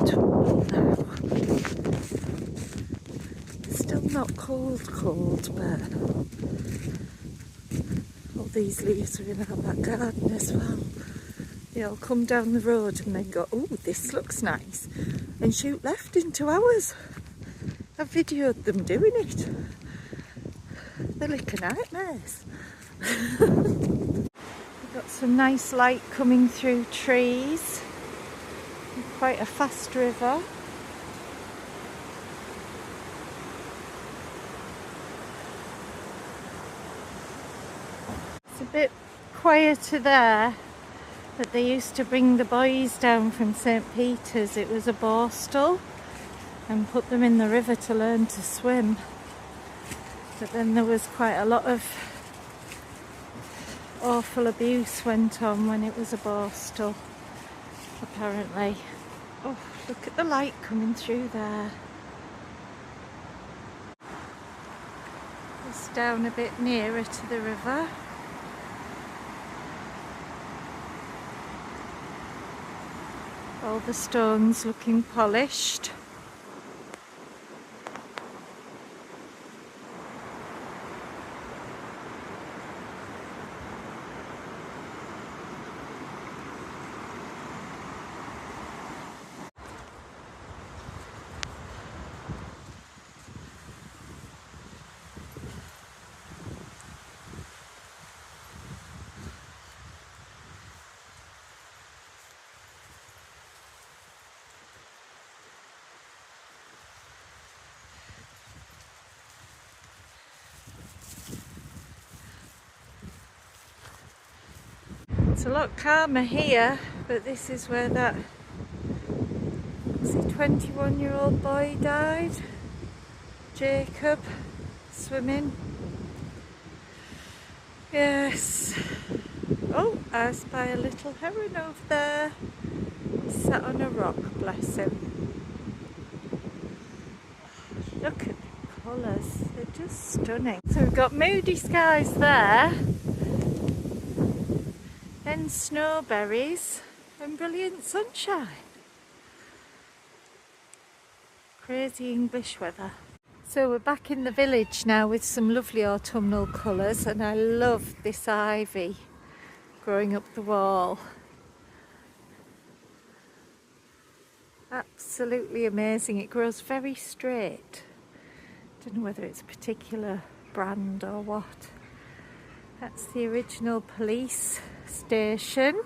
autumnal now. Still not cold, but all these leaves are in our back garden as well. They all come down the road and then go, oh, this looks nice, and shoot left into ours. I've videoed them doing it. They're like nightmares. We've got some nice light coming through trees. Quite a fast river. It's a bit quieter there, but they used to bring the boys down from St. Peter's. It was a borstal, and put them in the river to learn to swim. But then there was quite a lot of awful abuse went on when it was a borstal, apparently. Oh, look at the light coming through there. It's down a bit nearer to the river. All the stones looking polished. It's a lot calmer here, but this is where that 21-year-old boy died. Jacob, swimming. Yes. Oh, I spy a little heron over there. He's sat on a rock, bless him. Look at the colours, they're just stunning. So we've got moody skies there. Then snowberries and brilliant sunshine. Crazy English weather. So we're back in the village now with some lovely autumnal colours, and I love this ivy growing up the wall. Absolutely amazing. It grows very straight. Don't know whether it's a particular brand or what. That's the original police station,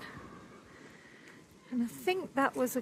and I think that was a